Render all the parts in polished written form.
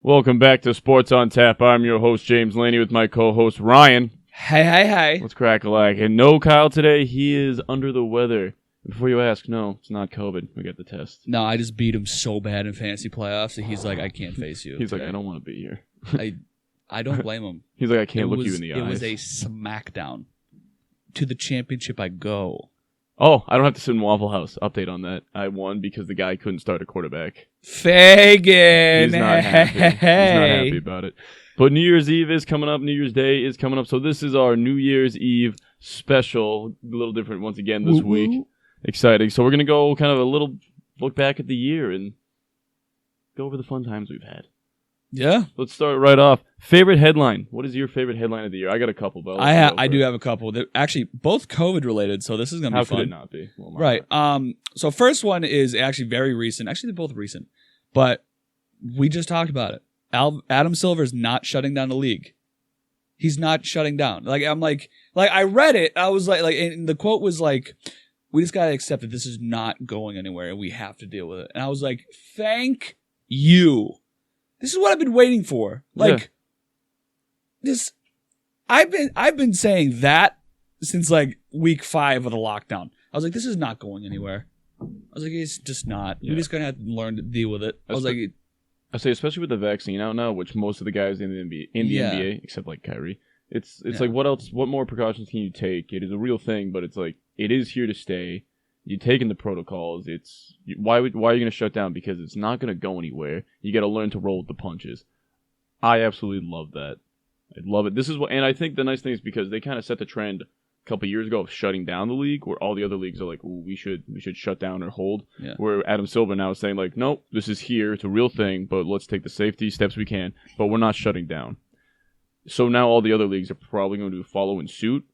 Welcome back to Sports on Tap. I'm your host, James Laney, with my co-host, Ryan. Hey. Let's crack-a-lack. And no Kyle today. He is under the weather. And before you ask, no, it's not COVID. We got the test. No, I just beat him so bad in fantasy playoffs that he's like, I can't face you. He's like, I don't want to be here. I don't blame him. He's like, I can't look you in the eyes. It was a smackdown. To the championship I go. Oh, I don't have to sit in Waffle House. Update on that. I won because the guy couldn't start a quarterback. Fagin! He's not happy. He's not happy about it. But New Year's Eve is coming up. New Year's Day is coming up. So this is our New Year's Eve special. A little different once again this week. Exciting. So we're going to go kind of a little look back at the year and go over the fun times we've had. Yeah. Let's start right off. Favorite headline. What is your favorite headline of the year? I got a couple, but I do have a couple. They're actually both COVID related, so this is going to be fun. How could it not be? Well, right. So first one is actually very recent. Actually, they're both recent, but we just talked about it. Adam Silver is not shutting down the league. He's not shutting down. I'm like I read it. I was like, and the quote was like, "We just got to accept that this is not going anywhere, and we have to deal with it." And I was like, "Thank you. This is what I've been waiting for." This, I've been saying that since like week 5 of the lockdown. I was like, this is not going anywhere. I was like, it's just not. Yeah. We're just gonna have to learn to deal with it. I say, especially with the vaccine out now, which most of the guys in the NBA, except like Kyrie, it's like, what else? What more precautions can you take? It is a real thing, but it's like it is here to stay. You're taking the protocols. Why are you going to shut down? Because it's not going to go anywhere. You got to learn to roll with the punches. I absolutely love that. I love it. And I think the nice thing is because they kind of set the trend a couple years ago of shutting down the league, where all the other leagues are like, ooh, we should shut down or hold. Yeah. Where Adam Silver now is saying like, nope, this is here. It's a real thing, but let's take the safety steps we can. But we're not shutting down. So now all the other leagues are probably going to follow in suit.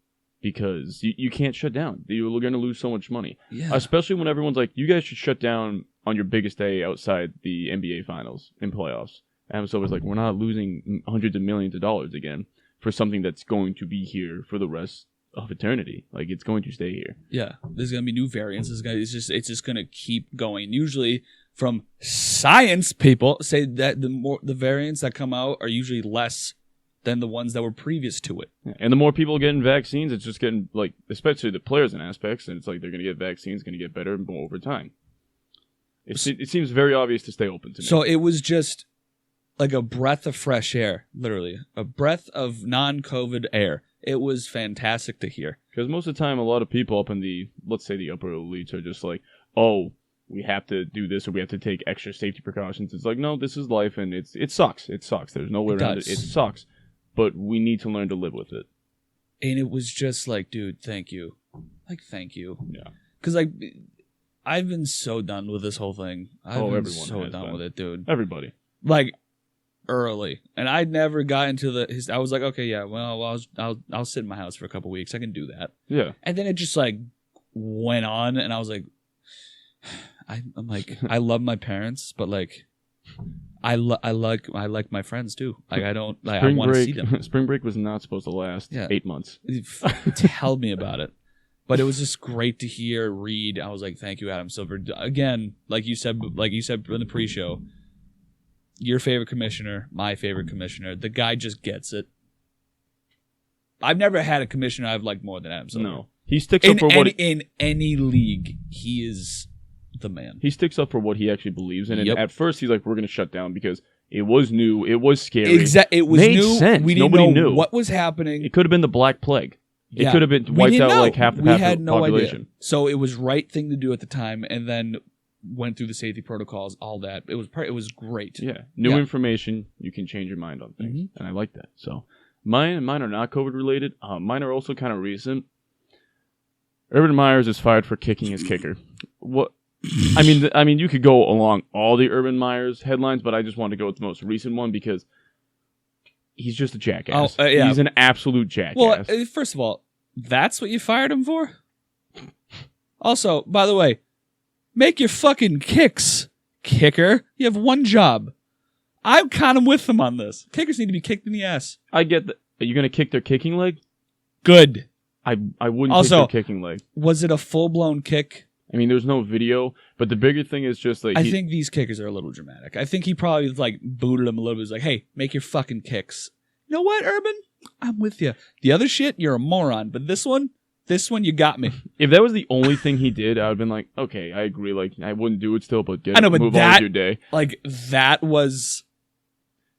Because you can't shut down. You're going to lose so much money. Yeah. Especially when everyone's like, you guys should shut down on your biggest day outside the NBA Finals and playoffs. And so it's like, we're not losing hundreds of millions of dollars again for something that's going to be here for the rest of eternity. Like, it's going to stay here. Yeah. There's going to be new variants. It's just going to keep going. Usually from science people say that the variants that come out are usually less than the ones that were previous to it. Yeah. And the more people getting vaccines, it's just getting, like, especially the players in aspects, and it's like they're going to get vaccines, going to get better and more over time. It seems very obvious to stay open to me. So it was just like a breath of fresh air, literally. A breath of non-COVID air. It was fantastic to hear. Because most of the time, a lot of people up in the, let's say the upper elites are just like, oh, we have to do this or we have to take extra safety precautions. It's like, no, this is life, and it sucks. It sucks. There's no way around it. It sucks. But we need to learn to live with it. And it was just like, dude, thank you. Like, thank you. Yeah. Because, like, I've been so done with this whole thing. Everyone so done with it, dude. Everybody. Like, early. And I never got into I was like, okay, yeah, well, I'll sit in my house for a couple weeks. I can do that. Yeah. And then it just, like, went on, and I was like, I'm like, I love my parents, but, like, I like my friends too. Like, I don't like. I want to see them. Spring break was not supposed to last 8 months. Tell me about it. But it was just great to read. I was like, thank you, Adam Silver. Again, like you said in the pre-show, your favorite commissioner, my favorite commissioner. The guy just gets it. I've never had a commissioner I've liked more than Adam Silver. No, he sticks up for in any league. He is the man. He sticks up for what he actually believes in. And at first, he's like, we're going to shut down because it was new. It was scary. It was made new. Sense. We didn't know what was happening. It could have been the Black Plague. It could have been wiped out like half the population. We had no idea. So it was right thing to do at the time, and then went through the safety protocols, all that. It was great. Yeah. New information, you can change your mind on things. Mm-hmm. And I like that. So mine are not COVID related. Mine are also kind of recent. Urban Meyers is fired for kicking his kicker. What? I mean, you could go along all the Urban Meyers headlines, but I just wanted to go with the most recent one because he's just a jackass. He's an absolute jackass. Well, first of all, that's what you fired him for? Also, by the way, make your fucking kicks, kicker. You have one job. I'm kind of with them on this. Kickers need to be kicked in the ass. I get that. Are you going to kick their kicking leg? Good. I wouldn't kick their kicking leg. Was it a full-blown kick? I mean, there's no video, but the bigger thing is just like... I think these kickers are a little dramatic. I think he probably like booted him a little bit. He's like, hey, make your fucking kicks. You know what, Urban? I'm with you. The other shit, you're a moron. But this one, you got me. If that was the only thing he did, I would have been like, okay, I agree. Like, I wouldn't do it still, but move on with your day. Like, that was...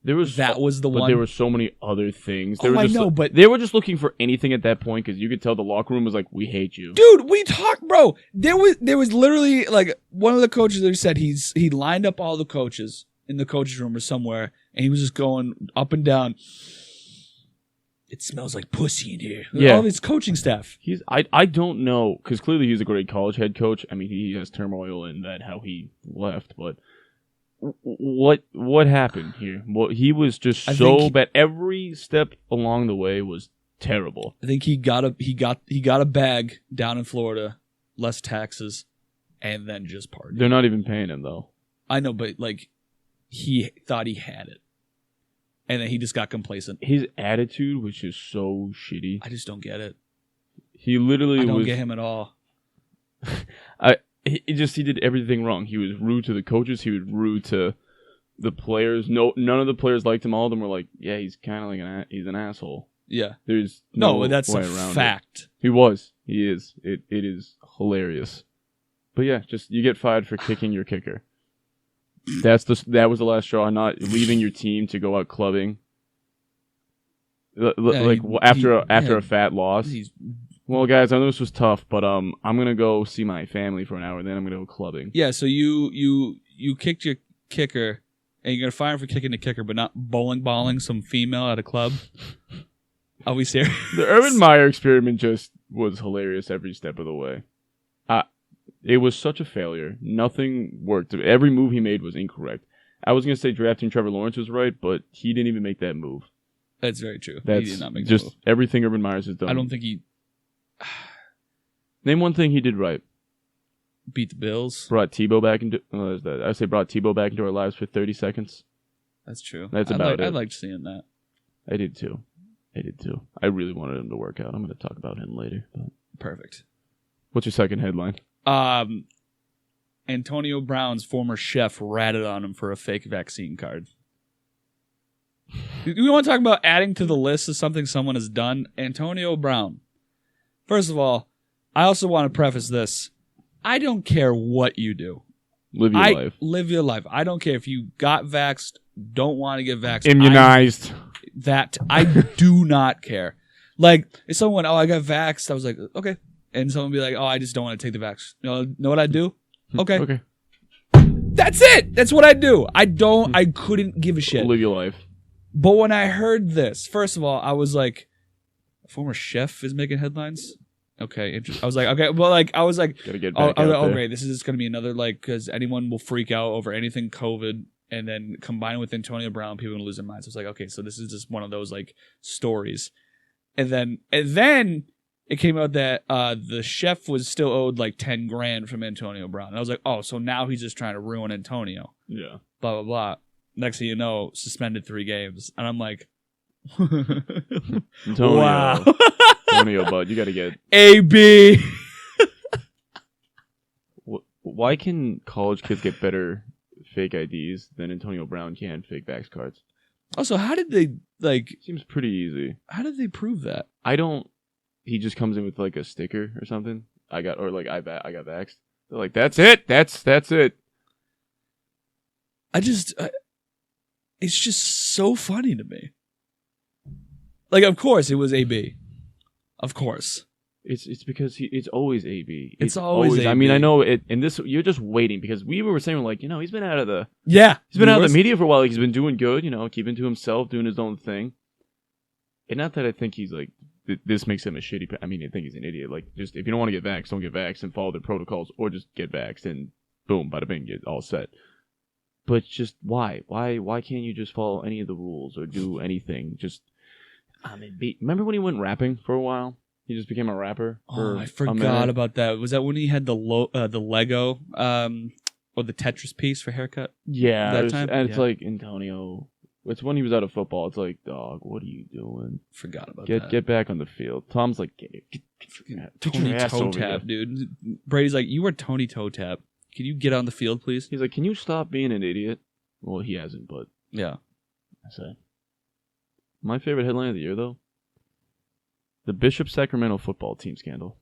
That was the one. But there were so many other things. But they were just looking for anything at that point because you could tell the locker room was like, "We hate you, dude." We talked, bro. There was literally like one of the coaches that said he lined up all the coaches in the coaches room or somewhere, and he was just going up and down. It smells like pussy in here. Yeah, all his coaching staff. I don't know because clearly he's a great college head coach. I mean, he has turmoil in that how he left, but. What happened here? Well, he was just so bad. Every step along the way was terrible. I think he got a bag down in Florida, less taxes, and then just partied. They're not even paying him though. I know, but like he thought he had it, and then he just got complacent. His attitude was just so shitty. I just don't get it. He literally I don't get him at all. He did everything wrong. He was rude to the coaches. He was rude to the players. None of the players liked him. All of them were like, "Yeah, he's kind of like he's an asshole." Yeah, there's no that's way a around fact. He was. He is. It is hilarious. But yeah, just you get fired for kicking your kicker. That was the last straw. Not leaving your team to go out clubbing. After a fat loss. Well, guys, I know this was tough, but I'm gonna go see my family for an hour, and then I'm gonna go clubbing. Yeah, so you kicked your kicker, and you're gonna fire him for kicking the kicker, but not balling some female at a club. Are we serious? The Urban Meyer experiment just was hilarious every step of the way. It was such a failure. Nothing worked. Every move he made was incorrect. I was gonna say drafting Trevor Lawrence was right, but he didn't even make that move. That's very true. He did not make that move. Everything Urban Meyer's has done. I don't think he. Name one thing he did right. Beat the Bills. Brought Tebow back into. Brought Tebow back into our lives for 30 seconds. That's true. That's about it. I liked seeing that. I did too. I really wanted him to work out. I'm going to talk about him later. But. Perfect. What's your second headline? Antonio Brown's former chef ratted on him for a fake vaccine card. We want to talk about adding to the list of something someone has done. Antonio Brown. First of all, I also want to preface this. I don't care what you do. Live your life. Live your life. I don't care if you got vaxxed, don't want to get vaxxed. Immunized. I do not care. Like, if someone, I got vaxxed, I was like, okay. And someone would be like, I just don't want to take the vax. Know what I do? Okay. Okay. That's it. That's what I do. I couldn't give a shit. Live your life. But when I heard this, first of all, I was like, a former chef is making headlines? Okay. I was like, okay. Well, I was like, gotta get back out there. Great. This is just going to be another, because anyone will freak out over anything COVID, and then combined with Antonio Brown, people will lose their minds. So it's like, okay, so this is just one of those, stories. And then it came out that the chef was still owed, $10,000 from Antonio Brown. And I was like, oh, so now he's just trying to ruin Antonio. Yeah. Blah, blah, blah. Next thing you know, suspended 3 games. And I'm like, Antonio. Wow. Antonio, bud, you got to get... AB! Why can college kids get better fake IDs than Antonio Brown can fake vax cards? Also, how did they, Seems pretty easy. How did they prove that? He just comes in with, a sticker or something. I got vaxxed. They're like, that's it! That's it! It's just so funny to me. Of course, it was AB. Of course. It's because it's always AB. It's always AB. I mean, I know it. And this, you're just waiting because we were saying he's been out of the the media for a while. He's been doing good, keeping to himself, doing his own thing. And not that I think he's this makes him a shitty. I mean, I think he's an idiot. Just if you don't want to get vaxxed, don't get vaxxed and follow the protocols, or just get vaxxed and boom, bada bing, get all set. But just why? Why can't you just follow any of the rules or do anything? Remember when he went rapping for a while? He just became a rapper. I forgot about that. Was that when he had the Lego or the Tetris piece for haircut? Yeah, that time. And it's like Antonio. It's when he was out of football. It's like, dog, what are you doing? Forgot about that. Get back on the field. Tom's like, get Tony your ass Toe over here. Tap, dude. Brady's like, you are Tony Toe Tap. Can you get on the field, please? He's like, can you stop being an idiot? Well, he hasn't, but yeah. I say. My favorite headline of the year, though, the Bishop Sacramento football team scandal.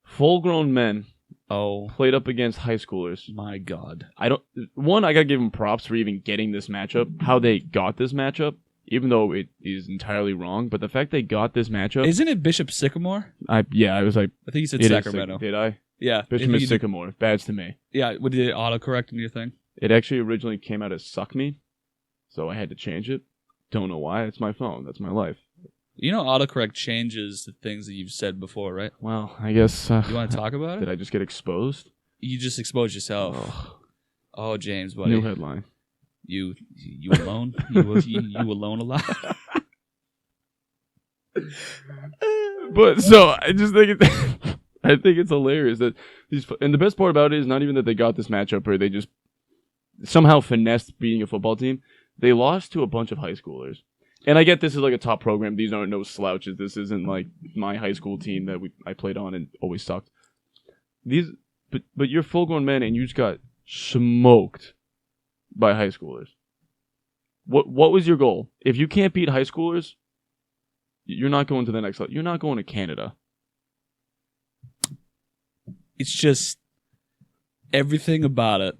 Full-grown men played up against high schoolers. My God. I gotta give them props for even getting this matchup. How they got this matchup, even though it is entirely wrong, but the fact they got this matchup. Isn't it Bishop Sycamore? I was like, I think you said Sacramento. Did I? Yeah. Bishop is Sycamore. Badge to me. Yeah. What did it autocorrect in your thing? It actually originally came out as Suck Me, so I had to change it. Don't know why. It's my phone. That's my life. You know, autocorrect changes the things that you've said before, right? Well, I guess. You want to talk about it? Did I just get exposed? You just exposed yourself. Oh, James, buddy. New headline. You alone? you alone a lot? But so I just think I think it's hilarious that and the best part about it is not even that they got this matchup or they just somehow finessed beating a football team. They lost to a bunch of high schoolers. And I get this is like a top program. These aren't no slouches. This isn't like my high school team that I played on and always sucked. But you're full-grown men and you just got smoked by high schoolers. What was your goal? If you can't beat high schoolers, you're not going to the next level. You're not going to Canada. It's just everything about it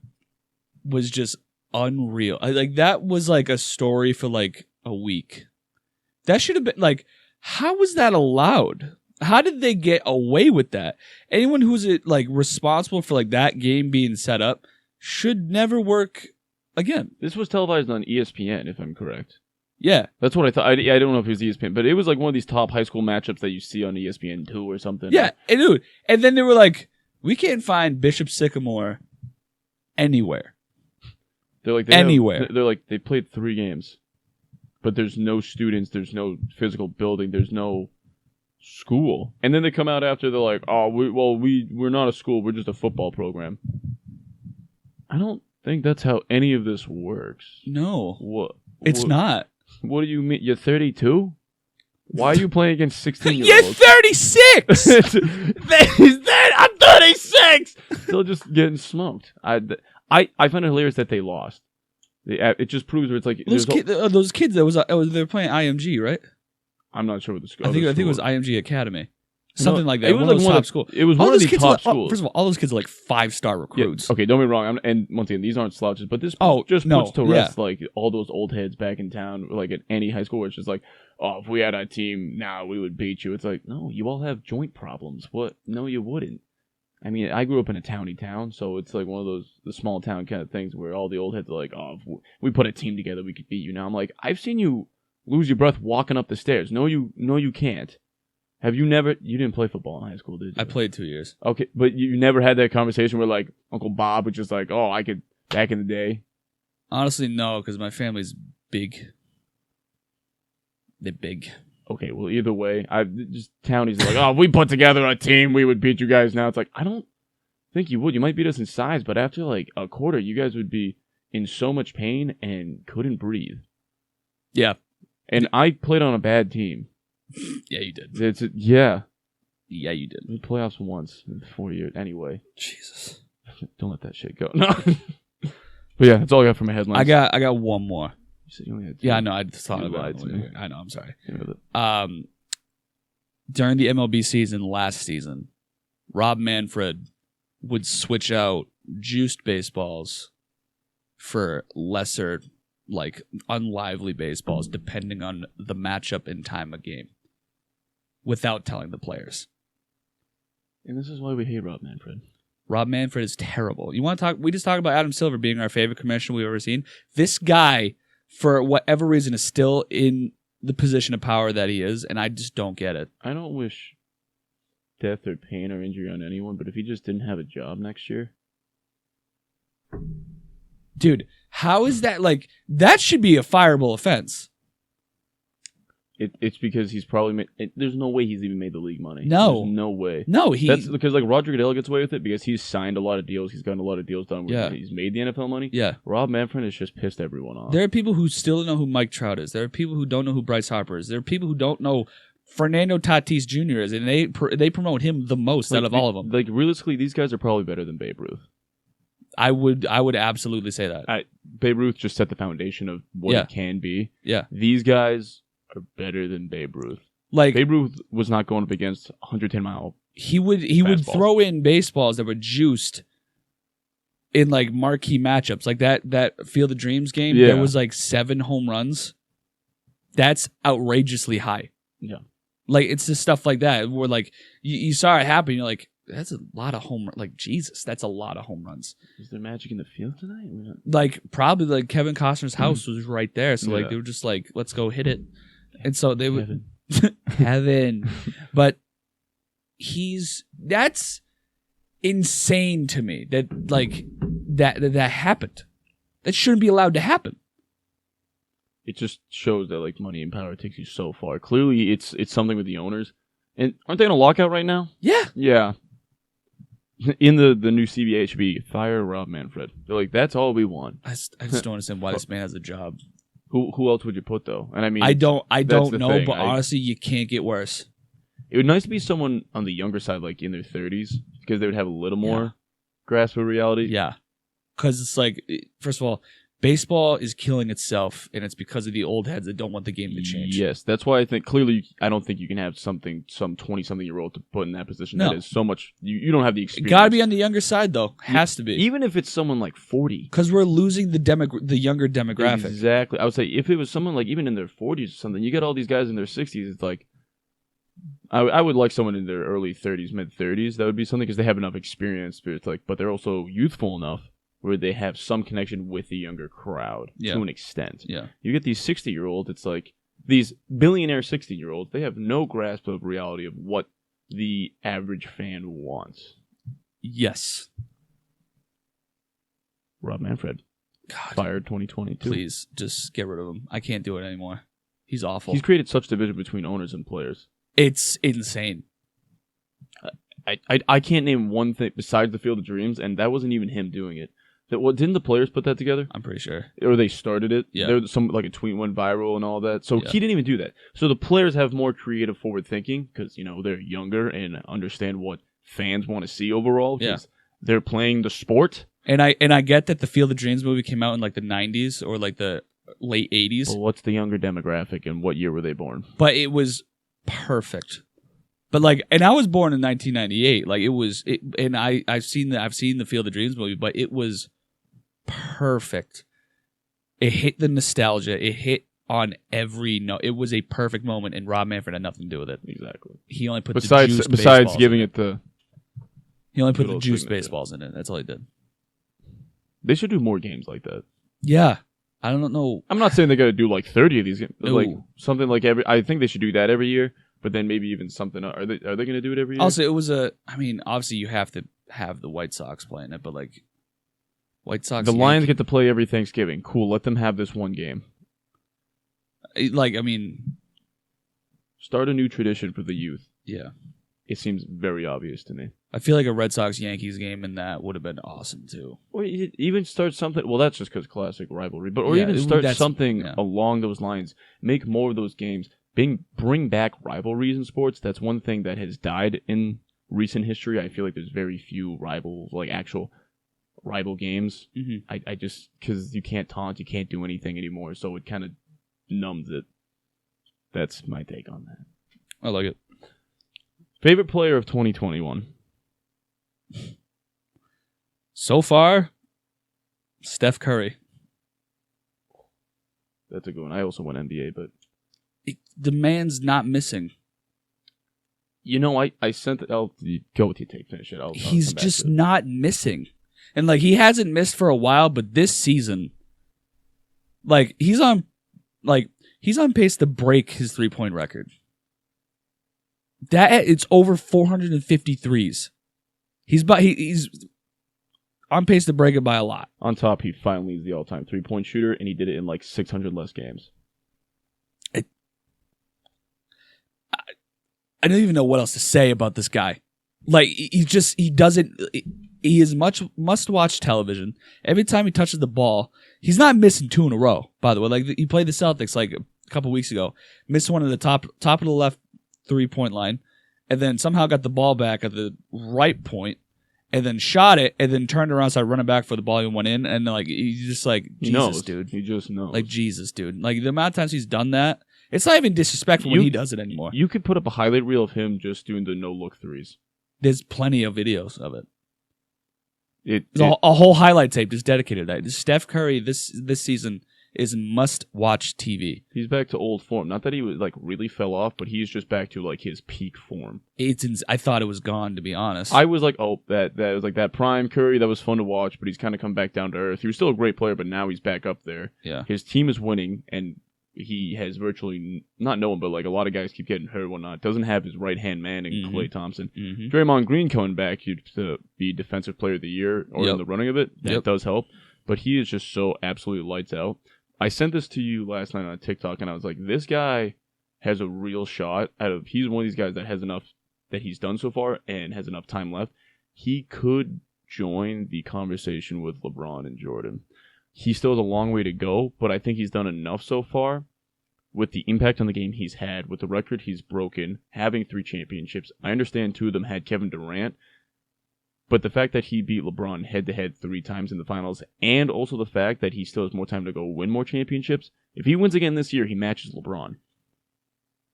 was just unreal. That was like a story for like a week. That should have been like, how was that allowed? How did they get away with that? Anyone who's like responsible for like that game being set up should never work again. This was televised on ESPN, if I'm correct. Yeah, that's what I thought. I don't know if it was ESPN, but it was like one of these top high school matchups that you see on ESPN2 or something. Yeah, and then they were like, we can't find Bishop Sycamore anywhere. They're like anywhere. They're like they played 3 games, but there's no students, there's no physical building, there's no school. And then they come out after they're like, oh, we're not a school, we're just a football program. I don't think that's how any of this works. No, it's not. What do you mean? You're 32? Why are you playing against 16-year-olds? You're 36! I'm 36! Still just getting smoked. I find it hilarious that they lost. It just proves where it's like... Those kids, they were playing IMG, right? I'm not sure what the school. I think it was IMG Academy. Something like that. It was like one of those top schools. It was one of the top schools. First of all, all those kids are like 5-star recruits. Yeah, okay, don't be wrong. And once again, these aren't slouches, but this puts to rest like all those old heads back in town, like at any high school, where it's just like, oh, if we had a team now, we would beat you. It's like, no, you all have joint problems. What? No, you wouldn't. I mean, I grew up in a towny town, so it's like one of the small town kind of things where all the old heads are like, oh, if we put a team together, we could beat you. Now I'm like, I've seen you lose your breath walking up the stairs. No, you can't. Have you never... You didn't play football in high school, did you? I played 2 years. Okay, but you never had that conversation where, like, Uncle Bob was just like, oh, I could... Back in the day? Honestly, no, because my family's big. They're big. Okay, well, either way, just townies are like, oh, we put together a team, we would beat you guys now. It's like, I don't think you would. You might beat us in size, but after, like, a quarter, you guys would be in so much pain and couldn't breathe. Yeah. And I played on a bad team. Yeah, you did. Yeah, you did. We playoffs once in 4 years. Anyway, Jesus, don't let that shit go. No, but yeah, that's all I got for my headlines. I got one more. You said you only had 2. Yeah, I know. I just thought about it. I know. I'm sorry. During the MLB season last season, Rob Manfred would switch out juiced baseballs for lesser, like unlively baseballs, depending on the matchup and time of game, without telling the players. And this is why we hate Rob Manfred. Rob Manfred is terrible. You want to talk? We just talked about Adam Silver being our favorite commissioner we've ever seen. This guy, for whatever reason, is still in the position of power that he is, and I just don't get it. I don't wish death or pain or injury on anyone, but if he just didn't have a job next year... Dude, how is that? Like, that should be a fireable offense. It's because he's probably made... there's no way he's even made the league money. No. There's no way. No, That's because, like, Roger Goodell gets away with it because he's signed a lot of deals. He's gotten a lot of deals done where he's made the NFL money. Yeah. Rob Manfred has just pissed everyone off. There are people who still don't know who Mike Trout is. There are people who don't know who Bryce Harper is. There are people who don't know Fernando Tatis Jr. is, and they promote him the most out of all of them. Like, realistically, these guys are probably better than Babe Ruth. I would absolutely say that. Babe Ruth just set the foundation of what it can be. Yeah. These guys are better than Babe Ruth. Like, Babe Ruth was not going up against 110-mile. He would throw in baseballs that were juiced in like marquee matchups, like that Field of Dreams game. Yeah. There was like 7 home runs. That's outrageously high. Yeah. Like, it's just stuff like that where like you saw it happen. You're like, that's a lot of home runs. Like, Jesus, that's a lot of home runs. Is there magic in the field tonight? Like, probably like Kevin Costner's house was right there. So like they were just like, let's go hit it. And so they would Heaven. But that's insane to me that like that happened. That shouldn't be allowed to happen. It just shows that like money and power takes you so far. Clearly it's something with the owners. And aren't they in a lockout right now? Yeah. Yeah. In the new CBA, it should be fire Rob Manfred. They're like, that's all we want. I just don't understand why this man has a job. Who else would you put though? And I mean, I don't know, thing. But honestly, you can't get worse. It would be nice to be someone on the younger side, like in their 30s, because they would have a little more grasp of reality. Yeah, because it's like, first of all, baseball is killing itself, and it's because of the old heads that don't want the game to change. Yes, that's why I think clearly I don't think you can have some 20-something-year-old to put in that position. No. That is so much. You don't have the experience. Got to be on the younger side though. Has to be. Even if it's someone like 40, because we're losing the younger demographic. Exactly. I would say if it was someone like even in their 40s or something, you get all these guys in their 60s. It's like I would like someone in their early 30s, mid 30s. That would be something because they have enough experience. But it's like, but they're also youthful enough where they have some connection with the younger crowd to an extent. Yeah. You get these 60-year-olds, it's like these billionaire 60-year-olds, they have no grasp of reality of what the average fan wants. Yes. Rob Manfred. God. Fired 2022. Please, just get rid of him. I can't do it anymore. He's awful. He's created such division between owners and players. It's insane. I can't name one thing besides the Field of Dreams, and that wasn't even him doing it. Didn't the players put that together? I'm pretty sure. Or they started it? Yeah. There was some like a tweet went viral and all that. So he didn't even do that. So the players have more creative forward thinking because they're younger and understand what fans want to see overall. Yeah. They're playing the sport. And I get that the Field of Dreams movie came out in like the 90s or like the late 80s. Well, what's the younger demographic and what year were they born? But it was perfect. But like, and I was born in 1998. Like and I've seen the Field of Dreams movie, but it was perfect. It hit the nostalgia. It hit on every note. It was a perfect moment, and Rob Manfred had nothing to do with it. Exactly. He only put besides giving it the. He only put the juiced baseballs in it. That's all he did. They should do more games like that. Yeah, I don't know. I'm not saying they got to do like 30 of these games. Ooh. Like something like I think they should do that every year. But then maybe even something. Are they going to do it every year? Also, it was obviously you have to have the White Sox playing it, but like White Sox. The Lions get to play every Thanksgiving. Cool. Let them have this one game. Start a new tradition for the youth. Yeah. It seems very obvious to me. I feel like a Red Sox-Yankees game in that would have been awesome, too. Or even start something... Well, that's just because classic rivalry. Or even start something along those lines. Make more of those games. Bring back rivalries in sports. That's one thing that has died in recent history. I feel like there's very few actual rival games. Mm-hmm. I just... Because you can't taunt, you can't do anything anymore, so it kind of numbs it. That's my take on that. I like it. Favorite player of 2021? So far, Steph Curry. That's a good one. I also went NBA, but... The man's not missing. I sent it. I'll go with your take. Finish it. He's just not missing. And, he hasn't missed for a while, but this season, he's on pace to break his three-point record. It's over 450 threes. He's on pace to break it by a lot. On top, he finally is the all-time three-point shooter, and he did it in 600 less games. I don't even know what else to say about this guy. Like, he doesn't, he is must-watch television. Every time he touches the ball, he's not missing 2 in a row, by the way. Like, he played the Celtics, like, a couple weeks ago. Missed one at the top of the left 3-point line, and then somehow got the ball back at the right point, and then shot it, and then turned around, started running back for the ball, and went in, and, like, he's just like, Jesus, dude. He just knows. Like, Jesus, dude. Like, the amount of times he's done that, it's not even disrespectful when he does it anymore. You could put up a highlight reel of him just doing the no-look threes. There's plenty of videos of it. There's a whole highlight tape just dedicated to that. Steph Curry this season is must-watch TV. He's back to old form. Not that he was like really fell off, but he's just back to like his peak form. I thought it was gone, to be honest. I was like, oh, that was like that prime Curry. That was fun to watch, but he's kind of come back down to earth. He was still a great player, but now he's back up there. Yeah, his team is winning, and he has virtually not no one, but like a lot of guys keep getting hurt, whatnot. Doesn't have his right hand man in Klay Thompson. Draymond Green coming back to be Defensive Player of the Year or in the running of it. That does help, but he is just so absolutely lights out. I sent this to you last night on TikTok, and I was like, this guy has a real shot. He's one of these guys that has enough that he's done so far and has enough time left. He could join the conversation with LeBron and Jordan. He still has a long way to go, but I think he's done enough so far with the impact on the game he's had, with the record he's broken, having 3 championships. I understand 2 of them had Kevin Durant, but the fact that he beat LeBron head-to-head 3 times in the finals, and also the fact that he still has more time to go win more championships, if he wins again this year, he matches LeBron.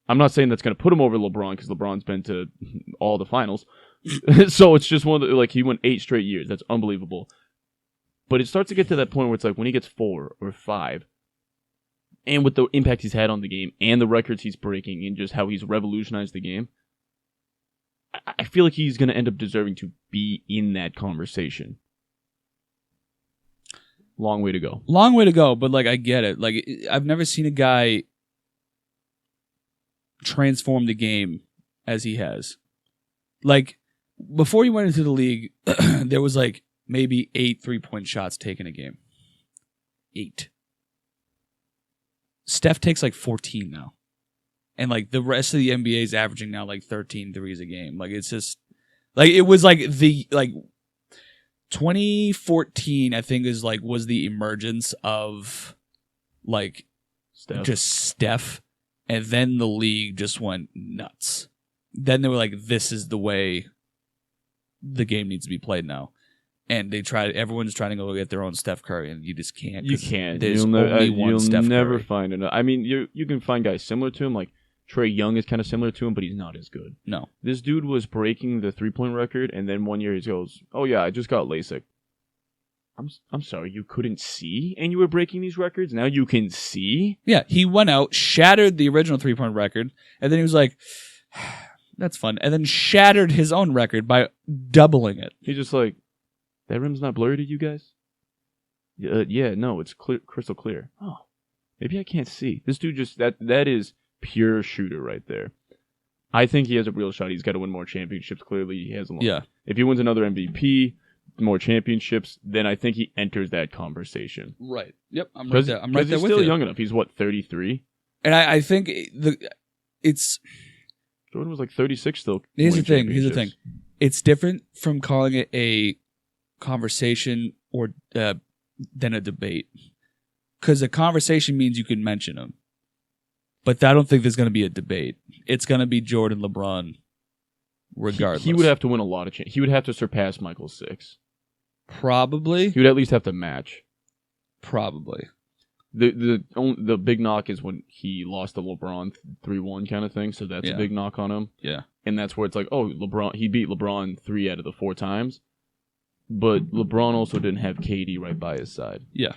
I'm not saying that's going to put him over LeBron, because LeBron's been to all the finals. So it's just one of the, like, he went 8 straight years. That's unbelievable. But it starts to get to that point where it's like when he gets 4 or 5, and with the impact he's had on the game, and the records he's breaking, and just how he's revolutionized the game, I feel like he's going to end up deserving to be in that conversation. Long way to go. Long way to go, but like I get it. Like I've never seen a guy transform the game as he has. Like before he went into the league, there was like maybe 8 3-point shots taken a game. 8. Steph takes like 14 now. And like the rest of the NBA is averaging now like 13 threes a game. Like it's just like it was like the 2014 I think was the emergence of like just Steph, and then the league just went nuts. Then they were like, this is the way the game needs to be played now. And everyone's trying to go get their own Steph Curry, and you just can't. You can't. There's only one Steph Curry. You'll never find enough. I mean, you can find guys similar to him, like Trae Young is kind of similar to him, but he's not as good. No. This dude was breaking the 3-point record, and then one year he goes, oh yeah, I just got LASIK. I'm sorry, you couldn't see, and you were breaking these records? Now you can see? Yeah, he went out, shattered the original 3-point record, and then he was like, that's fun, and then shattered his own record by doubling it. He's just like, that rim's not blurry to you guys? Yeah, no, it's clear, crystal clear. Oh, maybe I can't see. This dude just, that is pure shooter right there. I think he has a real shot. He's got to win more championships. Clearly, he has a lot. Yeah. If he wins another MVP, more championships, then I think he enters that conversation. Right. Yep. I'm right there. I'm right there he's with still you. young enough. He's what, 33? And I think it's Jordan was like 36 still. Here's the thing. It's different from calling it a conversation or than a debate. Because a conversation means you can mention him. But I don't think there's going to be a debate. It's going to be Jordan, LeBron, regardless. He would have to win a lot of He would have to surpass Michael's 6. Probably. He would at least have to match. Probably. The big knock is when he lost to LeBron 3-1 kind of thing, so that's a big knock on him. Yeah. And that's where it's like, oh, he beat LeBron 3 out of the 4 times, but LeBron also didn't have KD right by his side. Yeah.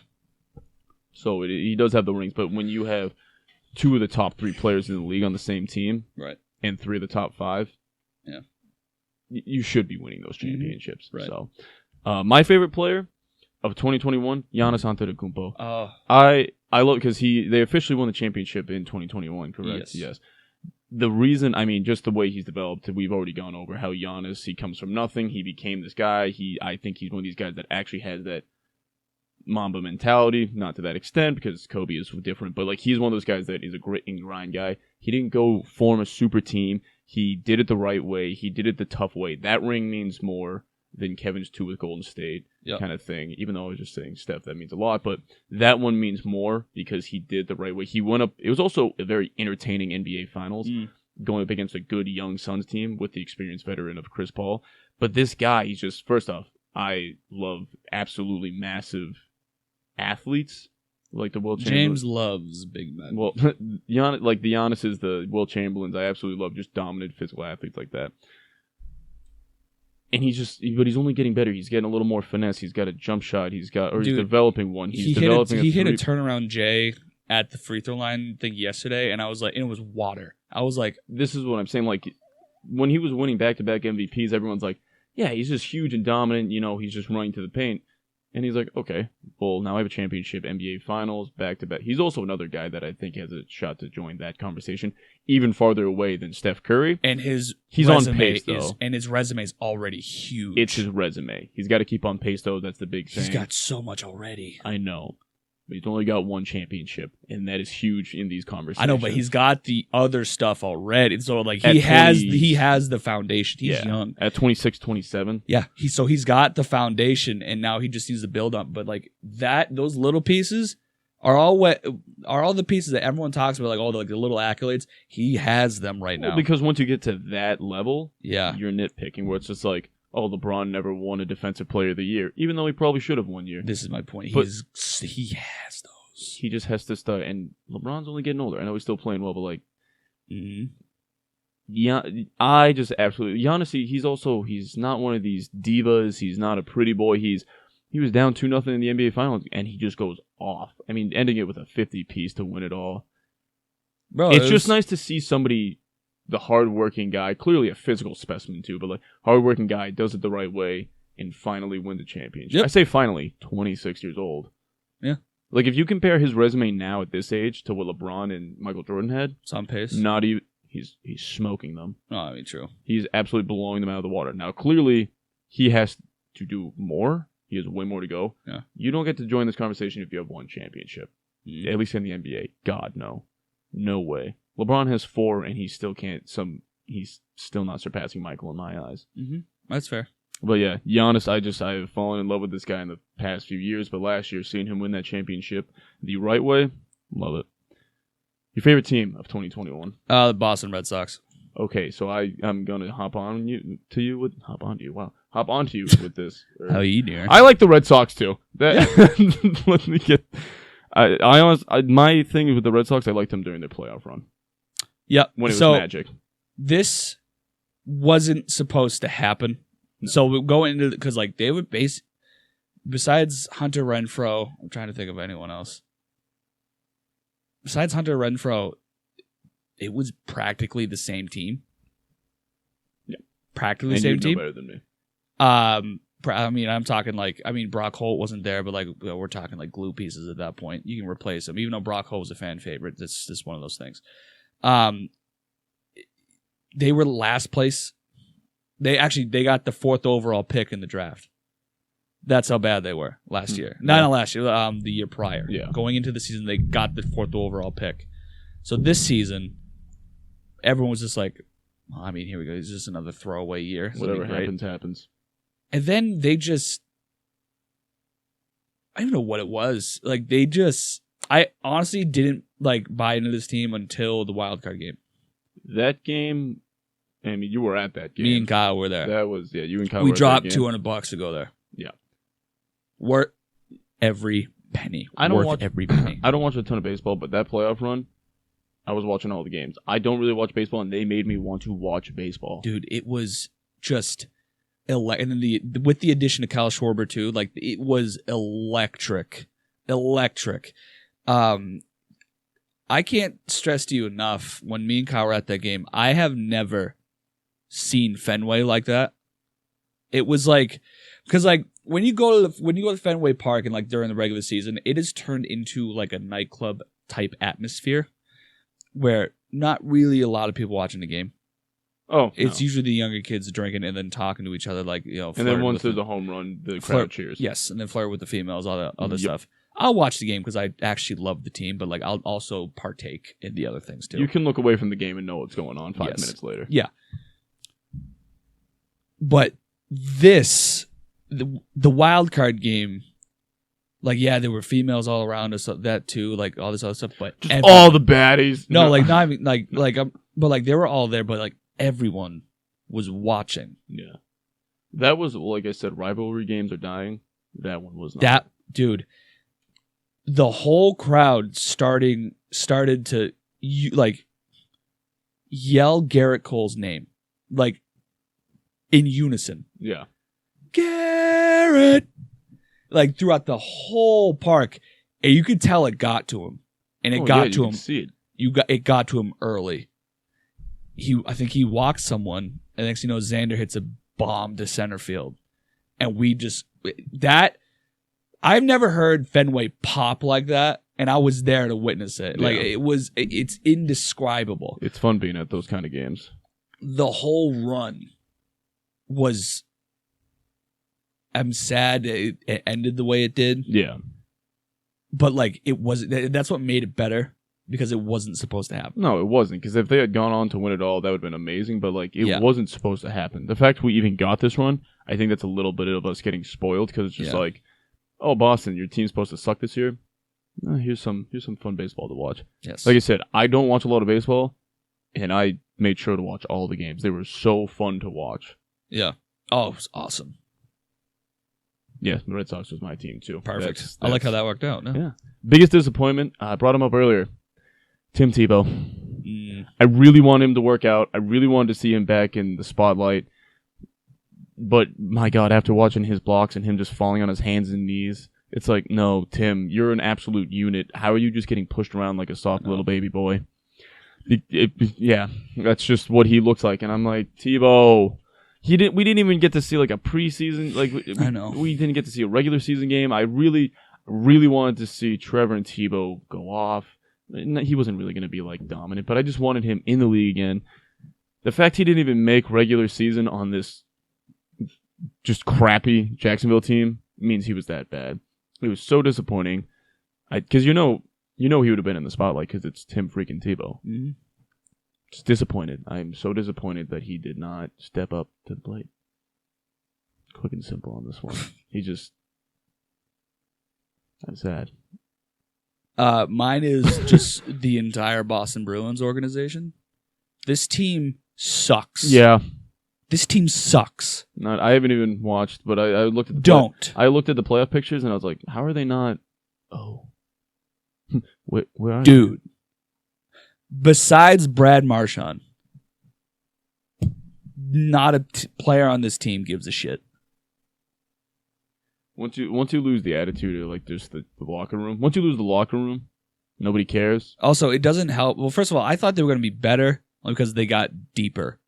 So he does have the rings, but when you have 2 of the top 3 players in the league on the same team, right, and 3 of the top 5, you should be winning those championships. Right. So, my favorite player of 2021, Giannis Antetokounmpo. Oh, I love because they officially won the championship in 2021, correct? Yes. The reason, I mean, just the way he's developed, we've already gone over how Giannis, he comes from nothing, he became this guy. I think he's one of these guys that actually has that Mamba mentality, not to that extent because Kobe is different, but like he's one of those guys that is a grit and grind guy. He didn't go form a super team. He did it the right way. He did it the tough way. That ring means more than Kevin's 2 with Golden State kind of thing. Even though I was just saying Steph, that means a lot. But that one means more because he did the right way. He went up. It was also a very entertaining NBA Finals going up against a good young Suns team with the experienced veteran of Chris Paul. But this guy, he's just, first off, I love absolutely massive athletes. Like the Will Chamberlain. James loves big men. Well, the Giannis is the Will Chamberlains. I absolutely love just dominant physical athletes like that. And but he's only getting better. He's getting a little more finesse. He's got a jump shot. He's developing one. He hit a turnaround J at the free throw line thing yesterday, and I was like, and it was water. I was like, this is what I'm saying. Like when he was winning back-to-back MVPs, everyone's like, yeah, he's just huge and dominant. He's just running to the paint. And he's like, okay, well, now I have a championship, NBA Finals, back-to-back. He's also another guy that I think has a shot to join that conversation, even farther away than Steph Curry. And he's on pace, though. And his resume is already huge. It's his resume. He's got to keep on pace, though. That's the big thing. He's got so much already. I know. But he's only got one championship, and that is huge in these conversations. I know, but he's got the other stuff already. So, like, he has the foundation. He's young. At 26, 27. Yeah. He's got the foundation, and now he just needs to build up. But, like, those little pieces are all the pieces that everyone talks about, like, all the little accolades. He has them right now. Because once you get to that level, you're nitpicking, where it's just like, oh, LeBron never won a Defensive Player of the Year, even though he probably should have one year. This is my point. But he has those. He just has to start, and LeBron's only getting older. I know he's still playing well, but like, I just absolutely Giannis. He's not one of these divas. He's not a pretty boy. He was down 2-0 in the NBA Finals, and he just goes off. I mean, ending it with a 50-piece to win it all. Bro, it's just nice to see somebody. The hardworking guy, clearly a physical specimen too, but like hardworking guy does it the right way and finally win the championship. Yep. I say finally, 26 years old. Yeah. Like if you compare his resume now at this age to what LeBron and Michael Jordan had, it's on pace. Not even he's smoking them. No, I mean true. He's absolutely blowing them out of the water. Now clearly he has to do more. He has way more to go. Yeah. You don't get to join this conversation if you have one championship. At least in the NBA. God no. No way. LeBron has 4, and he still can't. He's still not surpassing Michael in my eyes. Mm-hmm. That's fair. But yeah, Giannis, I have fallen in love with this guy in the past few years. But last year, seeing him win that championship the right way, love it. Your favorite team of 2021? The Boston Red Sox. Okay, so I'm gonna hop on to you with this. How are you doing? I like the Red Sox too. Let me get. My thing with the Red Sox, I liked them during their playoff run. Yeah, when it was magic. This wasn't supposed to happen. No. So we go into because like they would besides Hunter Renfroe, I'm trying to think of anyone else. Besides Hunter Renfroe, it was practically the same team. Yeah, practically the same team. Better than me. I mean, Brock Holt wasn't there, but like we're talking like glue pieces at that point. You can replace him, even though Brock Holt was a fan favorite. That's just one of those things. They were last place. They got the 4th overall pick in the draft. That's how bad they were last year. Not last year, the year prior. Yeah. Going into the season, they got the 4th overall pick. So this season, everyone was just like, well, I mean, here we go. It's just another throwaway year. Whatever happens. And then I don't know what it was. Like I honestly didn't like buy into this team until the wild card game. That game, I mean, you were at that game. Me and Kyle were there. That was, you and Kyle we were dropped at that game. $200 to go there. Yeah. Worth every penny. I don't watch every penny. I don't watch a ton of baseball, but that playoff run, I was watching all the games. I don't really watch baseball, and they made me want to watch baseball. Dude, it was just and then with the addition of Kyle Schwarber too, like it was electric. I can't stress to you enough, when me and Kyle were at that game, I have never seen Fenway like that. It was like, because like when you go to Fenway Park and like during the regular season, it has turned into like a nightclub type atmosphere where not really a lot of people watching the game. Oh, it's usually the younger kids drinking and then talking to each other, like, you know. And then once there's a home run, the crowd cheers. Yes, and then flirt with the females, all that other stuff. I'll watch the game because I actually love the team, but like I'll also partake in the other things too. You can look away from the game and know what's going on 5 minutes later. Yeah. But this, the wild card game, like, yeah, there were females all around us, that too, like all this other stuff, but just all the baddies. No, like not even but like they were all there, but like everyone was watching. Yeah. That was, like I said, rivalry games are dying. That one was not. That, dude, the whole crowd started to like yell Garrett Cole's name, like in unison. Yeah. Garrett, like throughout the whole park, and you could tell it got to him, and it got to him. See it. It got to him early. I think he walked someone, and next thing you know, Xander hits a bomb to center field, and I've never heard Fenway pop like that, and I was there to witness it. Yeah. Like it's indescribable. It's fun being at those kind of games. The whole run was. I'm sad it ended the way it did. Yeah, but like it wasn't. That's what made it better because it wasn't supposed to happen. No, it wasn't. Because if they had gone on to win it all, that would have been amazing. But like it wasn't supposed to happen. The fact we even got this run, I think that's a little bit of us getting spoiled because it's just like, oh, Boston, your team's supposed to suck this year. Here's some fun baseball to watch. Yes. Like I said, I don't watch a lot of baseball, and I made sure to watch all the games. They were so fun to watch. Yeah. Oh, it was awesome. Yeah, the Red Sox was my team too. Perfect. That's, I like how that worked out. No? Yeah. Biggest disappointment, I brought him up earlier. Tim Tebow. I really want him to work out. I really wanted to see him back in the spotlight. But my God, after watching his blocks and him just falling on his hands and knees, it's like, no, Tim, you're an absolute unit. How are you just getting pushed around like a soft little baby boy? Yeah, that's just what he looks like. And I'm like, Tebow. We didn't even get to see like a preseason. Like I know. We didn't get to see a regular season game. I really wanted to see Trevor and Tebow go off. He wasn't really going to be like dominant, but I just wanted him in the league again. The fact he didn't even make regular season on this just crappy Jacksonville team means he was that bad. It was so disappointing. Because you know he would have been in the spotlight because it's Tim freaking Tebow. Mm-hmm. Just disappointed. I'm so disappointed that he did not step up to the plate. Quick and simple on this one. I'm sad. Mine is just the entire Boston Bruins organization. This team sucks. Yeah. This team sucks. I haven't even watched, but I looked at the I looked at the playoff pictures and I was like, how are they not? Oh. Where are Dude. Besides Brad Marchand, not a player on this team gives a shit. Once you lose the attitude of like just the locker room, once you lose the locker room, nobody cares. Also, it doesn't help. Well, first of all, I thought they were going to be better because they got deeper.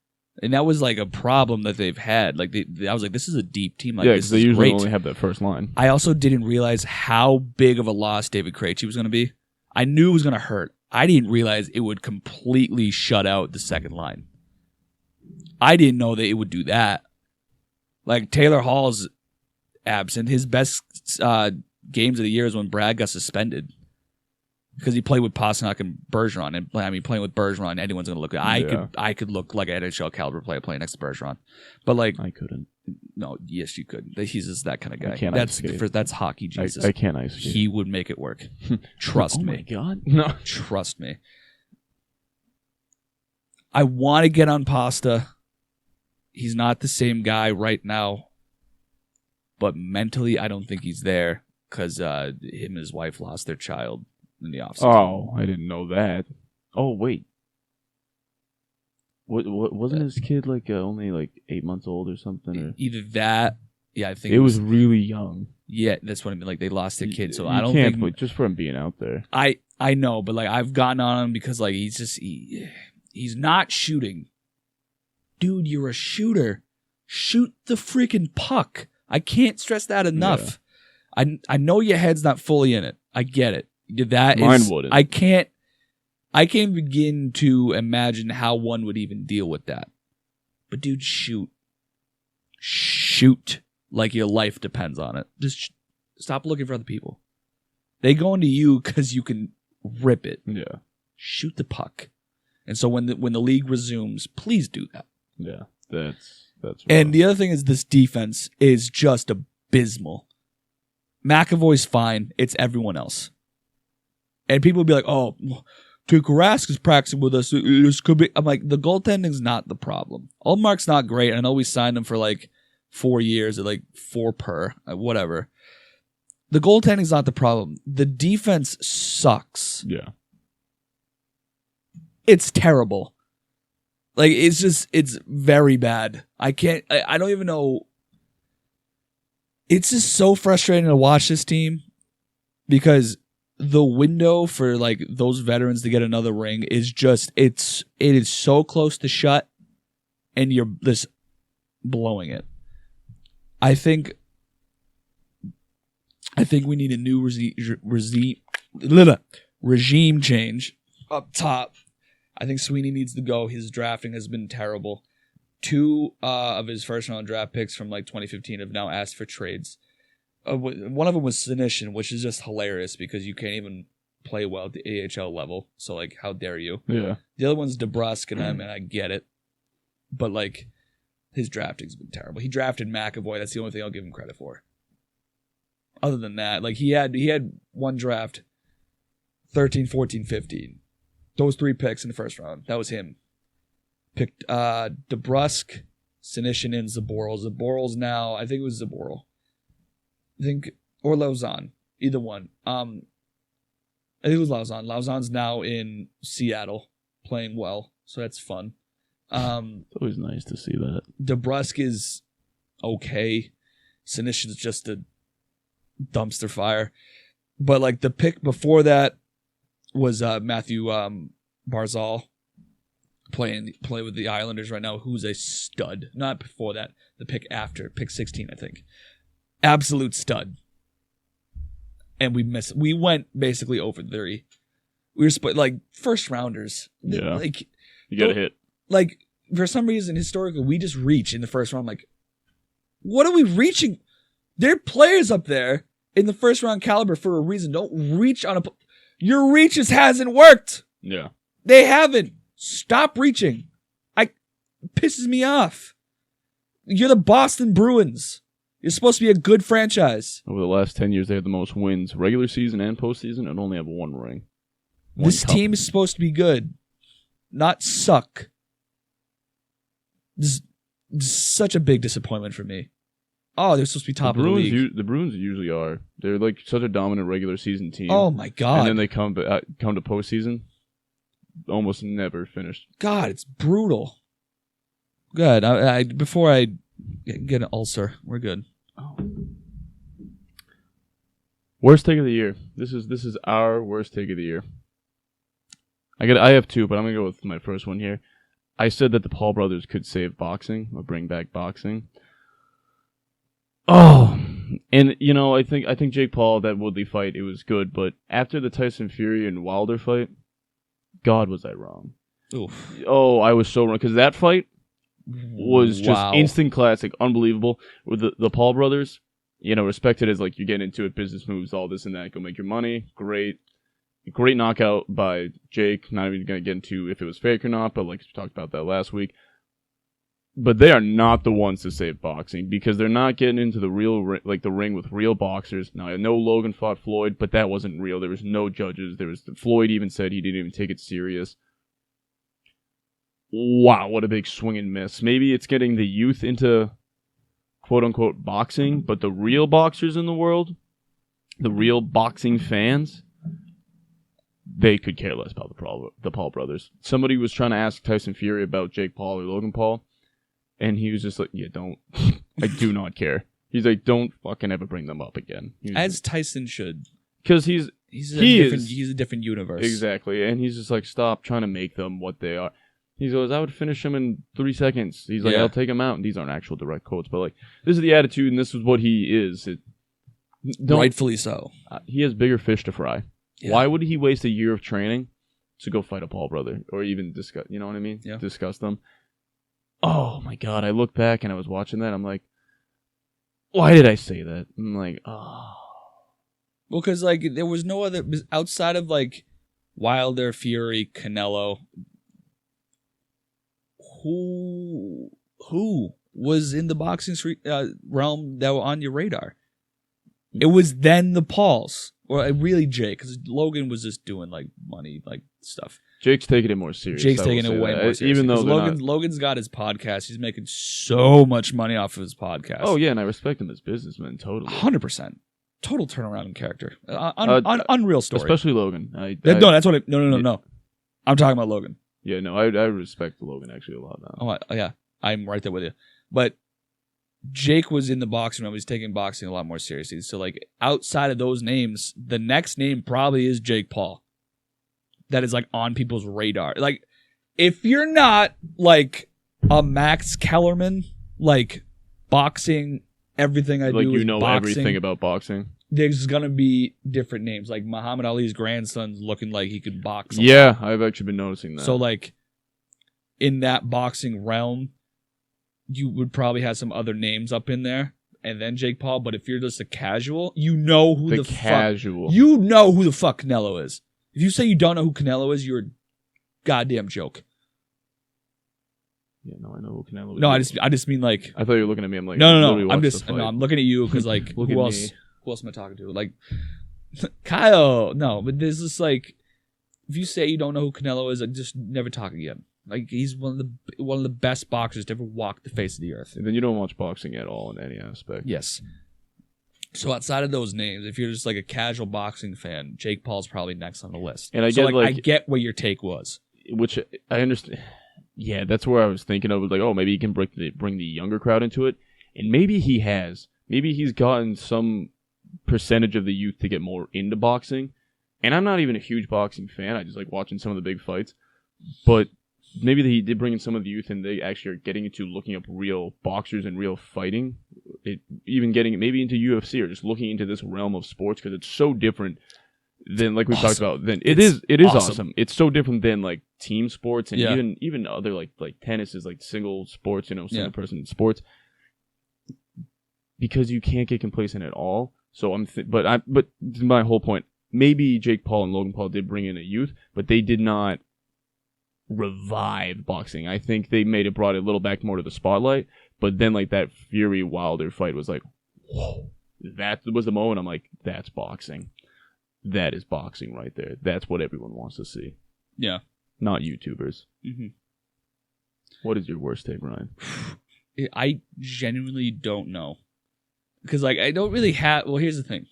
And that was like a problem that they've had. Like I was like, this is a deep team. Like, yeah, because they usually great. only have that first line. I also didn't realize how big of a loss David Krejci was going to be. I knew it was going to hurt. I didn't realize it would completely shut out the second line. I didn't know that it would do that. Like Taylor Hall's absent. His best games of the year is when Brad got suspended because he played with Pasternak and Bergeron. And I mean, playing with Bergeron, anyone's going to look. I could look like an NHL caliber player playing next to Bergeron, but like I couldn't. No, yes, you could. He's just that kind of guy. I can't that's hockey Jesus. I can't ice skate. He would make it work. Trust me. Oh my God, no. Trust me. I want to get on Pasta. He's not the same guy right now, but mentally, I don't think he's there because him and his wife lost their child in the offseason. Oh, I didn't know that. Oh wait. What wasn't his kid like only like 8 months old or something? Or? Either that, yeah, I think it was really young. Yeah, that's what I mean. Like they lost their kid, so you I don't can't think play just for him being out there. I know, but like I've gotten on him because like he's not shooting. Dude, you're a shooter. Shoot the freaking puck. I can't stress that enough. Yeah. I know your head's not fully in it. I get it. Mine wouldn't. I can't begin to imagine how one would even deal with that. But dude, shoot. Shoot like your life depends on it. Just stop looking for other people. They go into you because you can rip it. Yeah. Shoot the puck. And so when the league resumes, please do that. Yeah, that's rough. And the other thing is this defense is just abysmal. McAvoy's fine. It's everyone else. And people will be like, oh, Tuukka Rask is practicing with us. This could be. I'm like, the goaltending's not the problem. Ullmark's not great. I know we signed him for like 4 years at like 4 per, whatever. The goaltending's not the problem. The defense sucks. Yeah. It's terrible. Like, it's very bad. I don't even know. It's just so frustrating to watch this team because the window for like those veterans to get another ring is just, it is so close to shut and you're just blowing it. I think we need a new regime change up top. I think Sweeney needs to go. His drafting has been terrible. 2 of his first-round draft picks from like 2015 have now asked for trades. One of them was Sinishin, which is just hilarious because you can't even play well at the AHL level. So, like, how dare you? Yeah. The other one's DeBrusque, and I get it. But, like, his drafting's been terrible. He drafted McAvoy. That's the only thing I'll give him credit for. Other than that, like, he had one draft, 13, 14, 15. Those 3 picks in the first round. That was him. Picked DeBrusque, Sinishin, and Zaboral. Zaboral's now, I think it was Zaboral. Or Lauzon. Either one. I think it was Lauzon. Lauzon's now in Seattle, playing well. So that's fun. It's always nice to see that. DeBrusque is okay. Sinishin's just a dumpster fire. But like the pick before that was Matthew Barzal play with the Islanders right now, who's a stud. Not before that, the pick after, pick 16, I think. Absolute stud. And we went basically over 30. We were split like first rounders. Yeah. Like you got to hit. Like for some reason historically we just reach in the first round. Like, what are we reaching? There are players up there in the first round caliber for a reason. Don't reach on your reaches hasn't worked. Yeah. They haven't. Stop reaching. Pisses me off. You're the Boston Bruins. You're supposed to be a good franchise. Over the last 10 years, they had the most wins, regular season and postseason, and only have 1 ring. This team is supposed to be good, not suck. This is such a big disappointment for me. Oh, they're supposed to be top of the league. The Bruins usually are. They're like such a dominant regular season team. Oh my god! And then they come to postseason, almost never finished. God, it's brutal. Good. Before I get an ulcer, we're good. Oh. Worst take of the year. This is our worst take of the year. I have 2, but I'm gonna go with my first one here. I said that the Paul brothers could save boxing or bring back boxing. Oh, and you know, I think Jake Paul, that Woodley fight, it was good, but after the Tyson Fury and Wilder fight, God, was I wrong? Oof. Oh, I was so wrong because that fight was just instant classic, unbelievable. With the Paul brothers, you know, respected as like you get into it, business moves, all this and that, go make your money. Great knockout by Jake. Not even gonna get into if it was fake or not, but like we talked about that last week. But they are not the ones to save boxing because they're not getting into the real, like the ring with real boxers. Now I know Logan fought Floyd, but that wasn't real. There was no judges. Floyd even said he didn't even take it serious. Wow, what a big swing and miss. Maybe it's getting the youth into quote-unquote boxing, but the real boxers in the world, the real boxing fans, they could care less about the Paul brothers. Somebody was trying to ask Tyson Fury about Jake Paul or Logan Paul, and he was just like, yeah, don't. I do not care. He's like, don't fucking ever bring them up again. As Tyson should. Because he's a different universe. Exactly, and he's just like, stop trying to make them what they are. He goes, I would finish him in 3 seconds. He's like, I'll take him out. And these aren't actual direct quotes, but like, this is the attitude, and this is what he is. Rightfully so. He has bigger fish to fry. Yeah. Why would he waste a year of training to go fight a Paul brother or even discuss? You know what I mean? Yeah. Discuss them. Oh my God! I look back and I was watching that. I'm like, why did I say that? I'm like, oh. Well, because like there was no other outside of like Wilder, Fury, Canelo. Who was in the boxing realm that were on your radar? It was then the Pauls, or really Jake, because Logan was just doing like money like stuff. Jake's taking it more serious. Jake's taking it way more serious. Even though Logan's got his podcast, he's making so much money off of his podcast. Oh yeah, and I respect him as businessman totally. 100%. Total turnaround in character. Unreal story. Especially Logan. No, that's what. No. I'm talking about Logan. Yeah, no, I respect Logan actually a lot now. Oh yeah, I'm right there with you. But Jake was in the boxing room. He's taking boxing a lot more seriously. So like outside of those names, the next name probably is Jake Paul. That is like on people's radar. Like if you're not like a Max Kellerman, like boxing, everything I like do is boxing, everything about boxing. There's gonna be different names. Like Muhammad Ali's grandson's looking like he could box. Yeah, I've actually been noticing that. So like in that boxing realm, you would probably have some other names up in there, and then Jake Paul. But if you're just a casual, you know who the casual. You know who the fuck Canelo is. If you say you don't know who Canelo is, you're a goddamn joke. Yeah, no, I know who Canelo is. No, I just mean like. I thought you were looking at me. I'm like, no. I'm looking at you because like who else am I talking to? Like Kyle. No, but there's just like if you say you don't know who Canelo is, just never talk again. Like he's one of the best boxers to ever walk the face of the earth. And then you don't watch boxing at all in any aspect. Yes. So outside of those names, if you're just like a casual boxing fan, Jake Paul's probably next on the list. And I get what your take was, which I understand. Yeah, that's where I was thinking of. Like, oh, maybe he can bring the younger crowd into it, and maybe he has. Maybe he's gotten some percentage of the youth to get more into boxing. And I'm not even a huge boxing fan. I just like watching some of the big fights, but maybe he did bring in some of the youth, and they actually are getting into looking up real boxers and real fighting. Even getting maybe into UFC or just looking into this realm of sports because it's so different than like we talked about. Then it is awesome. It's so different than like team sports and even other like tennis is like single sports, single person sports, because you can't get complacent at all. So but my whole point, maybe Jake Paul and Logan Paul did bring in a youth, but they did not revive boxing. I think they brought it a little back more to the spotlight, but then like that Fury Wilder fight was like, whoa, that was the moment I'm like, that's boxing. That is boxing right there. That's what everyone wants to see. Yeah. Not YouTubers. Mm-hmm. What is your worst take, Ryan? I genuinely don't know. Because like I don't really have here's the thing.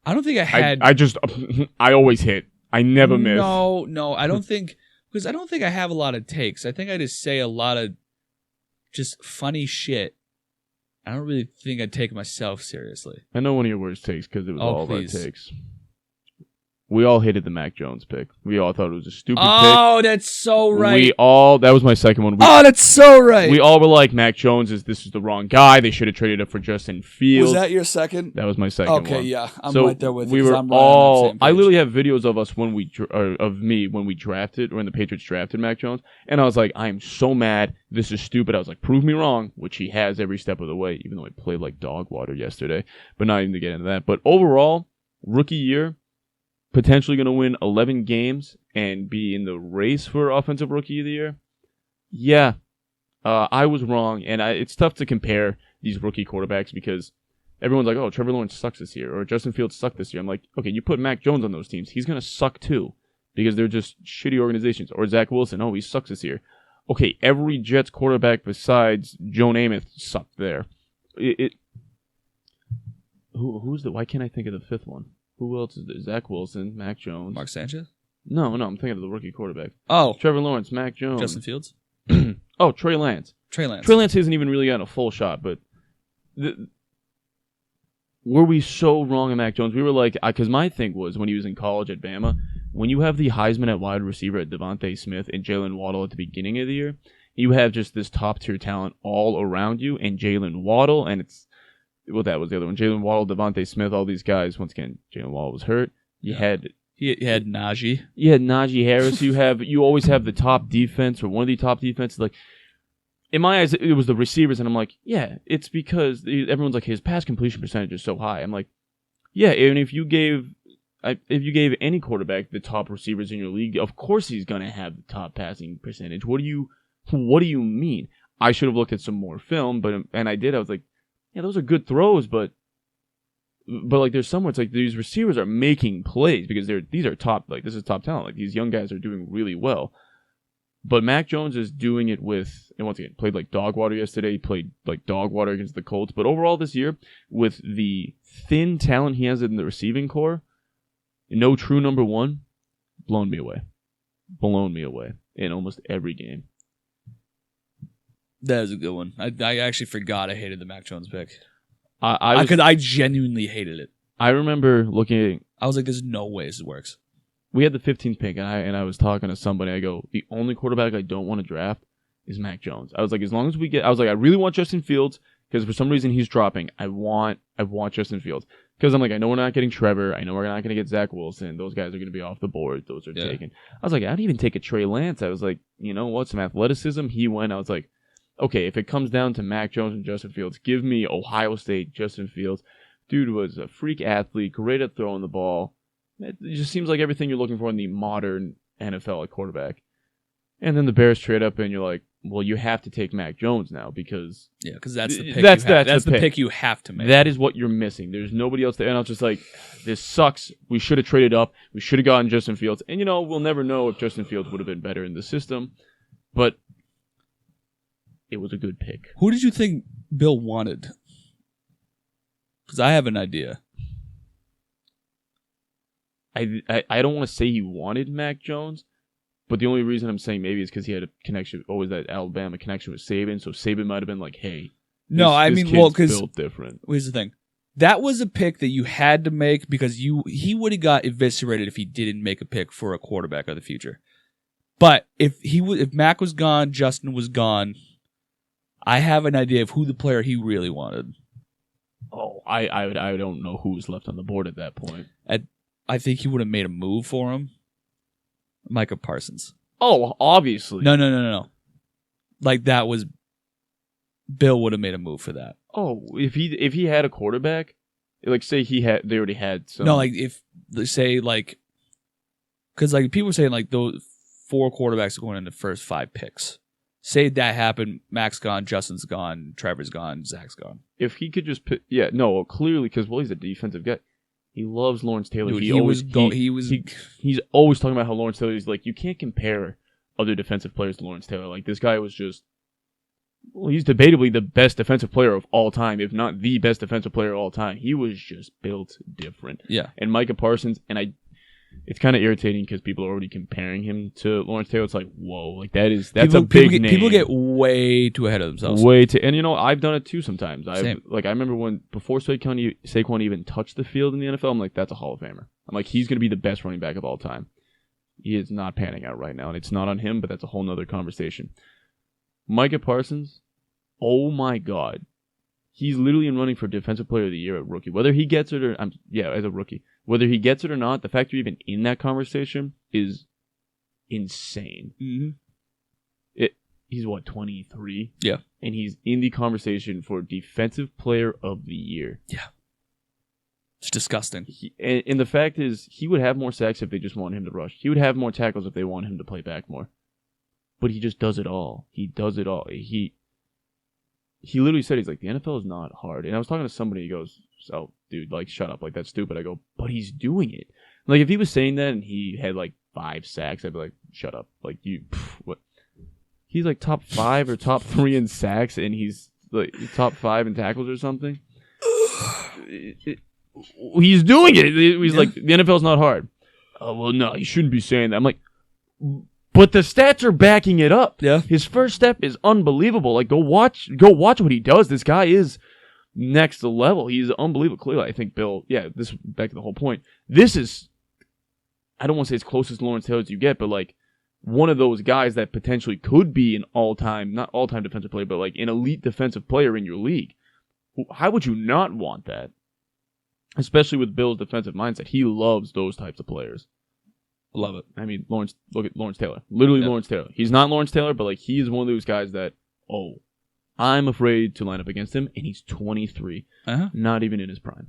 I don't think I had I always hit. I never miss. No, I don't think, because I don't think I have a lot of takes. I think I just say a lot of just funny shit. I don't really think I take myself seriously. I know one of your worst takes because it was all of our takes. We all hated the Mac Jones pick. We all thought it was a stupid pick. Oh, that's so right. That was my second one. That's so right. We all were like, Mac Jones this is the wrong guy. They should have traded up for Justin Fields. Was that your second? That was my second one. Okay, yeah. I'm right there with you. We were all, I literally have videos of us when we drafted, or when the Patriots drafted Mac Jones. And I was like, I am so mad. This is stupid. I was like, prove me wrong, which he has every step of the way, even though I played like dog water yesterday. But not even to get into that. But overall, rookie year, potentially going to win 11 games and be in the race for Offensive Rookie of the Year. Yeah, I was wrong, and it's tough to compare these rookie quarterbacks because everyone's like, oh, Trevor Lawrence sucks this year, or Justin Fields sucked this year. I'm like, okay, you put Mac Jones on those teams, he's going to suck too because they're just shitty organizations. Or Zach Wilson, oh, he sucks this year. Okay, every Jets quarterback besides Joe Namath sucked there. Why can't I think of the fifth one? Who else is there? Zach Wilson, Mac Jones. Mark Sanchez? No, I'm thinking of the rookie quarterback. Oh. Trevor Lawrence, Mac Jones. Justin Fields? Oh, Trey Lance. Trey Lance hasn't even really gotten a full shot, but were we so wrong on Mac Jones? We were like, because my thing was when he was in college at Bama, when you have the Heisman at wide receiver at Devontae Smith and Jalen Waddle at the beginning of the year, you have just this top-tier talent all around you, and Jalen Waddle, and it's, well, that was the other one. Jalen Waddle, Devontae Smith, all these guys. Once again, Jalen Waddle was hurt. You had Najee. You had Najee Harris. You always have the top defense or one of the top defenses. Like in my eyes, it was the receivers, and I'm like, yeah, it's because everyone's like his pass completion percentage is so high. I'm like, Yeah, and if you gave any quarterback the top receivers in your league, of course he's gonna have the top passing percentage. What do you mean? I should have looked at some more film, and I did. I was like, yeah, those are good throws, but like there's somewhere it's like these receivers are making plays because these are top, like this is top talent. Like these young guys are doing really well. But Mac Jones is doing it with, and once again, played like dog water yesterday. He played like dog water against the Colts. But overall this year, with the thin talent he has in the receiving core, no true number one, blown me away in almost every game. That is a good one. I actually forgot I hated the Mac Jones pick. I genuinely hated it. I remember looking. I was like, "There's no way this works." We had the 15th pick, and I was talking to somebody. I go, the only quarterback I don't want to draft is Mac Jones. I was like, as long as we get, I was like, I really want Justin Fields because for some reason he's dropping. I want Justin Fields because I'm like, I know we're not getting Trevor. I know we're not going to get Zach Wilson. Those guys are going to be off the board. Those are taken. I was like, I'd even take a Trey Lance. I was like, you know what? Some athleticism. He went. I was like, okay, if it comes down to Mac Jones and Justin Fields, give me Ohio State Justin Fields. Dude was a freak athlete, great at throwing the ball. It just seems like everything you're looking for in the modern NFL at quarterback. And then the Bears trade up, and you're like, well, you have to take Mac Jones now because that's the pick. That's the pick you have to make. That is what you're missing. There's nobody else there. And I was just like, this sucks. We should have traded up. We should have gotten Justin Fields. And, we'll never know if Justin Fields would have been better in the system. But it was a good pick. Who did you think Bill wanted? Because I have an idea. I don't want to say he wanted Mac Jones, but the only reason I'm saying maybe is because he had a connection, always that Alabama connection with Saban, so Saban might have been like, hey, because built different. Here's the thing. That was a pick that you had to make because he would have got eviscerated if he didn't make a pick for a quarterback of the future. But if Mac was gone, Justin was gone, I have an idea of who the player he really wanted. Oh, I don't know who was left on the board at that point. I think he would have made a move for him. Micah Parsons. Oh, obviously. No. Like that was Bill would have made a move for that. Oh, if he had a quarterback, like say they already had some. No, like if say like, because like people were saying like those 4 quarterbacks are going in the first 5 picks. Say that happened, Mac's gone, Justin's gone, Trevor's gone, Zach's gone. If he could just pick, clearly because he's a defensive guy. He loves Lawrence Taylor. Dude, he's always talking about how Lawrence Taylor is like, you can't compare other defensive players to Lawrence Taylor. Like this guy was just, he's debatably the best defensive player of all time, if not the best defensive player of all time. He was just built different. Yeah. And Micah Parsons, it's kind of irritating because people are already comparing him to Lawrence Taylor. It's like, whoa, like that's a big name. People get way too ahead of themselves. And I've done it too sometimes. I remember before Saquon even touched the field in the NFL, I'm like, that's a Hall of Famer. I'm like, he's going to be the best running back of all time. He is not panning out right now, and it's not on him, but that's a whole nother conversation. Micah Parsons, oh my God. He's literally in running for Defensive Player of the Year at rookie. Whether he gets it or as a rookie. Whether he gets it or not, the fact you're even in that conversation is insane. Mm-hmm. He's 23? Yeah. And he's in the conversation for Defensive Player of the Year. Yeah. It's disgusting. And the fact is, he would have more sacks if they just wanted him to rush. He would have more tackles if they wanted him to play back more. But he just does it all. He does it all. He literally said, he's like, the NFL is not hard. And I was talking to somebody, he goes, so, dude, like, shut up. Like, that's stupid. I go, but he's doing it. Like, if he was saying that and he had, like, 5 sacks, I'd be like, shut up. Like, what? He's, like, top 5 or top 3 in sacks, and he's, like, top 5 in tackles or something. He's doing it. He's like, the NFL's not hard. Oh, well, no, you shouldn't be saying that. I'm like, but the stats are backing it up. Yeah. His first step is unbelievable. Like, go watch what he does. This guy is next level. He's unbelievable. Clearly, I think Bill, this back to the whole point. This is, I don't want to say as close as Lawrence Taylor as you get, but like one of those guys that potentially could be an not all-time defensive player, but like an elite defensive player in your league. How would you not want that? Especially with Bill's defensive mindset. He loves those types of players. Love it. I mean, look at Lawrence Taylor. Literally Lawrence Taylor. He's not Lawrence Taylor, but like he is one of those guys that, I'm afraid to line up against him, and he's 23. Uh-huh. Not even in his prime.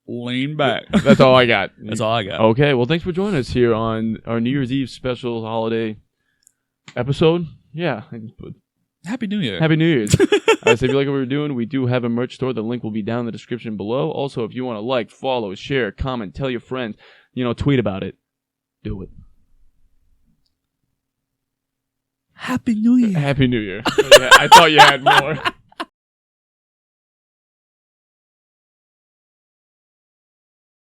Lean back. That's all I got. That's all I got. Okay, well, thanks for joining us here on our New Year's Eve special holiday episode. Yeah. Happy New Year. Happy New Year's. So if you like what we're doing, we do have a merch store. The link will be down in the description below. Also, if you want to like, follow, share, comment, tell your friends, tweet about it, do it. Happy New Year. Happy New Year. I thought you had more.